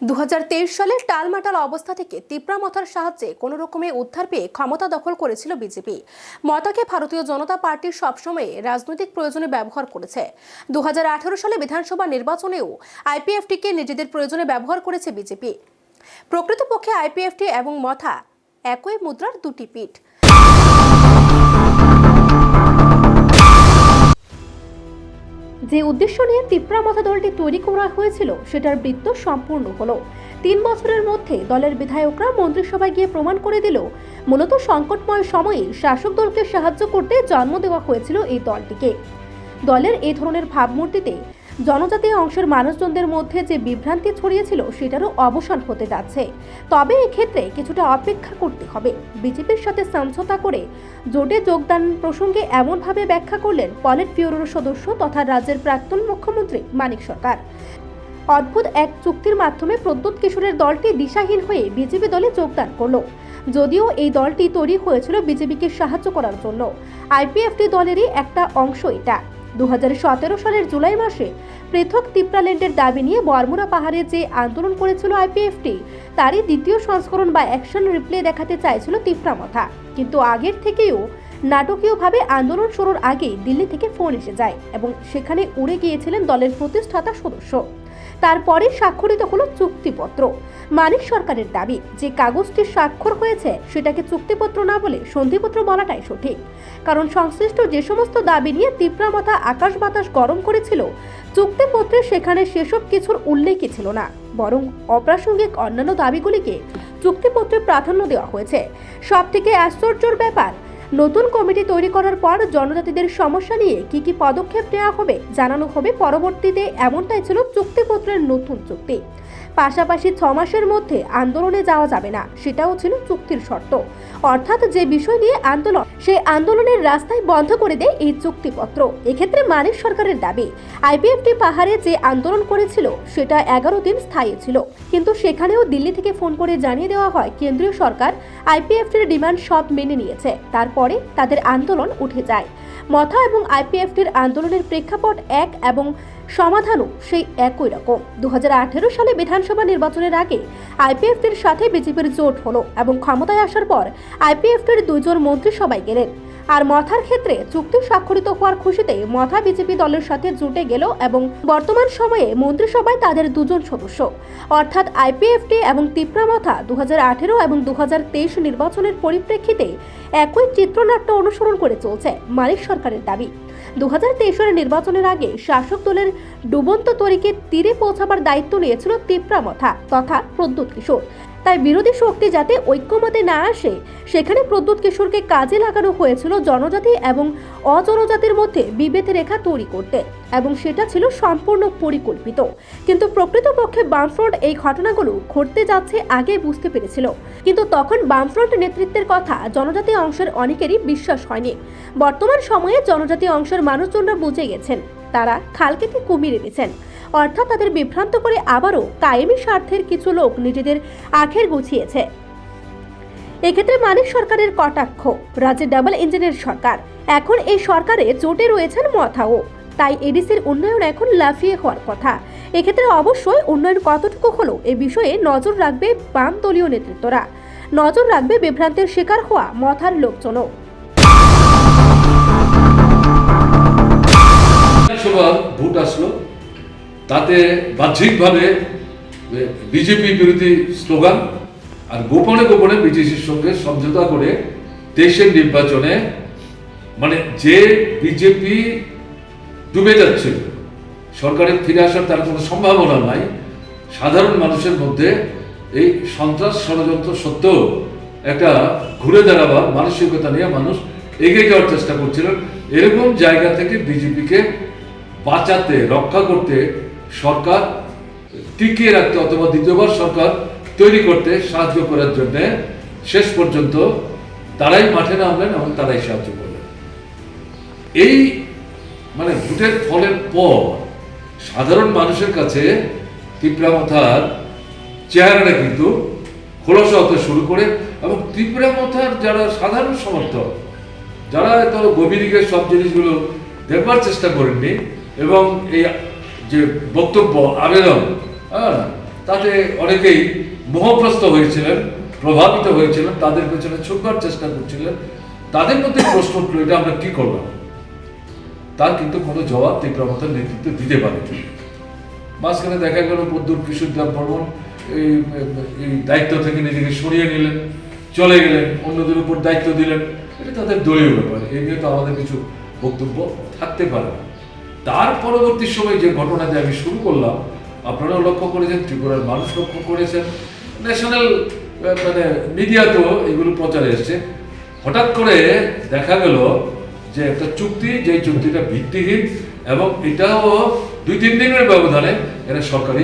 2023 সালে টালমাটাল অবস্থা থেকে তিপ্রা মথার সাহায্যে কোনো রকমে উদ্ধার পেয়ে ক্ষমতা দখল করেছিল বিজেপি। মথাকে ভারতীয় জনতা পার্টি সবসময় রাজনৈতিক প্রয়োজনে ব্যবহার করেছে। 2018 সালে বিধানসভা নির্বাচনেও আইপিএফটিকে নিজেদের প্রয়োজনে ব্যবহার করেছে বিজেপি। প্রকৃতপক্ষে আইপিএফটি এবং মথা একই মুদ্রার দুটি পিঠ। যে উদ্দেশ্য নিয়ে তিপ্রা মথা দলটি তৈরি করা হয়েছিল সেটার বৃত্ত সম্পূর্ণ হলো। 3 বছরের মধ্যে দলের বিধায়করা মন্ত্রিসভায় গিয়ে প্রমাণ করে দিল মূলত সংকটময় সময়ে শাসক দলকে সাহায্য করতে জন্ম দেওয়া হয়েছিল এই দলটিকে। দলের এই ধরনের ভাবমূর্তিতে জনজাতীয় অংশের মানুষজনদের মধ্যে যে বিভ্রান্তি ছড়িয়েছিল সেটারও অবসান হতে যাচ্ছে। তবে এক্ষেত্রে কিছুটা অপেক্ষা করতে হবে। বিজেপির সাথে সমঝোতা করে জোটে যোগদান প্রসঙ্গে এমনভাবে ব্যাখ্যা করলেন পলিট ব্যুরোর সদস্য তথা রাজ্যের প্রাক্তন মুখ্যমন্ত্রী মানিক সরকার। অদ্ভুত এক চুক্তির মাধ্যমে প্রদ্যোৎ কিশোরের দলটি দিশাহীন হয়ে বিজেপি দলে যোগদান করল। যদিও এই দলটি তৈরি হয়েছিল বিজেপিকে সাহায্য করার জন্য, আইপিএফটি দলেরই একটা অংশ এটা। 2017 সালের জুলাই মাসে পৃথক তিপ্রাল্যান্ডের দাবি নিয়ে বরমুরা পাহাড়ে যে আন্দোলন করেছিল আইপিএফটি, তারই দ্বিতীয় সংস্করণ বা অ্যাকশন রিপ্লে দেখাতে চাইছিল তিপ্রা মথা। কিন্তু আগের থেকেও নাটকীয়ভাবে আন্দোলন শুরুর আগেই দিল্লি থেকে ফোন এসে যায় এবং সেখানে উড়ে গিয়েছিলেন দলের প্রতিষ্ঠাতা সদস্য। তারপরে স্বাক্ষরিত হলো চুক্তিপত্র। মানিক সরকারের দাবি যে কাগজটি স্বাক্ষর হয়েছে সেটাকে চুক্তিপত্র না বলে সন্ধিপত্র বলাটাই সঠিক, কারণ সংশ্লিষ্ট যে সমস্ত দাবি নিয়ে তিপ্রা মথা আকাশ বাতাস গরম করেছিল চুক্তিপত্রে সেখানে সেসব কিছুর উল্লেখই ছিল না, বরং অপ্রাসঙ্গিক অন্যান্য দাবিগুলিকে চুক্তিপত্রে প্রাধান্য দেওয়া হয়েছে। সবথেকে আশ্চর্যের ব্যাপার, নতুন কমিটি তৈরি করার পর জনজাতিদের সমস্যা নিয়ে কি পদক্ষেপ নেওয়া হবে জানানো হবে পরবর্তীতে, এমনটাই ছিল চুক্তিপত্রের নতুন চুক্তি। পাশাপাশি 6 মাসের মধ্যে আন্দোলনে যাওয়া যাবে না, সেটাও ছিল চুক্তির শর্ত। অর্থাৎ যে বিষয় নিয়ে আন্দোলন, সেই আন্দোলনের রাস্তায় বন্ধ করে দেয় এই চুক্তিপত্র। এক্ষেত্রে মানিক সরকারের দাবি আইপিএফটি পাহাড়ে যে আন্দোলন করেছিল সেটা 11 দিন স্থায়ী ছিল, কিন্তু সেখানেও দিল্লি থেকে ফোন করে জানিয়ে দেওয়া হয় কেন্দ্রীয় সরকার আইপিএফটির ডিমান্ড সব মেনে নিয়েছে। তারপরে তাদের আন্দোলন উঠে যায়। মথা এবং আইপিএফটির আন্দোলনের প্রেক্ষাপট এক এবং সমাধানও সেই একই রকম। 2018 সালে বিধানসভা নির্বাচনের আগে আইপিএফটির সাথে বিজেপির জোট হলো এবং ক্ষমতায় আসার পর আইপিএফটির 2 জন মন্ত্রিসভায় গেলেন। আর মথার ক্ষেত্রে চুক্তি স্বাক্ষরিত হওয়ার খুশিতে মথা বিজেপি দলের সাথে জুটে গেল এবং বর্তমান সময়ে মন্ত্রিসভায় তাদের 2 জন সদস্য। অর্থাৎ আইপিএফটি এবং তিপ্রা মথা 2018 এবং 2023 নির্বাচনের পরিপ্রেক্ষিতে একই চিত্রনাট্য অনুসরণ করে চলছে মানিক সরকারের দাবি। 2023 নির্বাচনের আগে শাসক দলের ডুবন্ত তরীকে তীরে পৌঁছাবার দায়িত্ব নিয়েছিল তিপ্রা মথা তথা প্রদ্যোৎ কিশোর। তাই বিরোধী শক্তি যাতে ঐক্যমতে না আসে সেখানে প্রদ্যোৎ কিশোরকে কাজে লাগানো হয়েছিল জনজাতি এবং অজনজাতির মধ্যে বিভেদ রেখা তৈরি করতে, এবং সেটা ছিল সম্পূর্ণ পরিকল্পিত। কিন্তু প্রকৃতপক্ষে বামফ্রন্ট এই ঘটনাগুলো ঘটতে যাচ্ছে আগে বুঝতে পেরেছিল, কিন্তু তখন বামফ্রন্ট নেতৃত্বের কথা জনজাতি অংশের অনেকেরই বিশ্বাস হয়নি। বর্তমান সময়ে জনজাতি অংশের মানুষজনরা বুঝে গেছেন, তারা খাল কেটে কুমির এনেছেন। অর্থাৎ তাদের বিভ্রান্ত করে আবারও কায়েমি স্বার্থের কিছু লোক নিজেদের আখের গুছিয়েছে। এক্ষেত্রে মানিক সরকারের কটাক্ষ, রাজ্যে ডাবল ইঞ্জিনের সরকার, এখন এই সরকারে জোটে রয়েছেন মথাও, তাই এডিসির উন্নয়ন এখন লাফিয়ে হওয়ার কথা। এক্ষেত্রে অবশ্যই উন্নয়ন কতটুকু হলো এ বিষয়ে নজর রাখবে বাম দলীয় নেতৃত্বরা, নজর রাখবে বিভ্রান্তের শিকার হওয়া মথার লোকজনও। ভোট আসলো, তাতে বাহ্যিকভাবে বিজেপি বিরোধী স্লোগান আর গোপনে গোপনে বিজেপির সঙ্গে সমঝোতা করে 23 নির্বাচনে, মানে যে বিজেপি ডুবে যাচ্ছে, সরকারের ফিরে আসার তার কোনো সম্ভাবনা নাই, সাধারণ মানুষের মধ্যে এই সন্ত্রাস ষড়যন্ত্র সত্ত্বেও একটা ঘুরে দাঁড়াবার মানসিকতা নিয়ে মানুষ এগিয়ে যাওয়ার চেষ্টা করছিলেন। এরকম জায়গা থেকে বিজেপিকে বাঁচাতে, রক্ষা করতে, সরকার টিকিয়ে রাখতে অথবা দ্বিতীয়বার সরকার তৈরি করতে সাহায্য করার জন্য শেষ পর্যন্ত তারাই মাঠে নামলেন এবং তারাই সাহায্য করলেন। এই মানে ভোটের ফলের পর সাধারণ মানুষের কাছে তিপ্রা মথার চেহারাটা কিন্তু খোলসা হতে শুরু করে, এবং তিপ্রা মথার যারা সাধারণ সমর্থক, যারা এত গভীরে সব জিনিসগুলো দেখবার চেষ্টা করেননি এবং এই যে বক্তব্য আবেদন তাতে অনেকেই মোহগ্রস্ত হয়েছিলেন, প্রভাবিত হয়েছিলেন, তাদের পেছনে ছুটবার চেষ্টা করছিলেন। তাদের মধ্যে প্রশ্ন উঠল, এটা আমরা কি করলাম? তার কিন্তু কোনো জবাব তীব্রমাথার নেতৃত্ব দিতে পারেনি। মাঝখানে দেখা গেল প্রদ্যুৎ কিশোর দেব বর্মন এই দায়িত্ব থেকে নিজেকে সরিয়ে নিলেন, চলে গেলেন, অন্যদের উপর দায়িত্ব দিলেন। এটা তাদের দলীয় ব্যাপার, এই নিয়ে তো আমাদের কিছু বক্তব্য থাকতে পারে না। তার পরবর্তী সময় যে ঘটনা দিয়ে আমি শুরু করলাম, আপনারাও লক্ষ্য করেছেন, ত্রিপুরার মানুষ লক্ষ্য করেছেন, ন্যাশনাল মানে মিডিয়াতেও এগুলো প্রচারে এসছে। হঠাৎ করে দেখা গেল যে একটা চুক্তি, যে চুক্তিটা ভিত্তিহীন, এবং এটাও 2-3 দিনের ব্যবধানে এরা সরকারি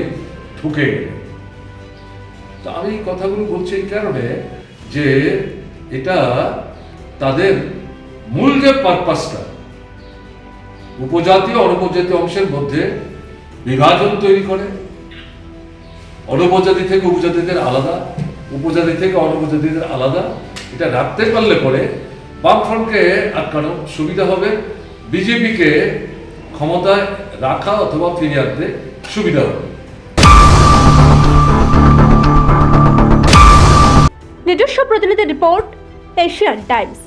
ঠুকে গেল। তা আমি এই কথাগুলো বলছি এই কারণে যে এটা তাদের মূল যে পারপাসটা, উপজাতীয় অনুপজাতি অংশের মধ্যে বিভাজন তৈরি করে, অনুপজাতি থেকে উপজাতিদের আলাদা, উপজাতি থেকে অনুপজাতিদের আলাদা, এটা রাখতে পারলে পরে বামফ্রন্টকে আটকানো সুবিধা হবে, বিজেপিকে ক্ষমতায় রাখা অথবা ফিরিয়ে আনতে সুবিধা হবে। নিজস্ব প্রতিনিধি রিপোর্ট, এশিয়ান টাইমস।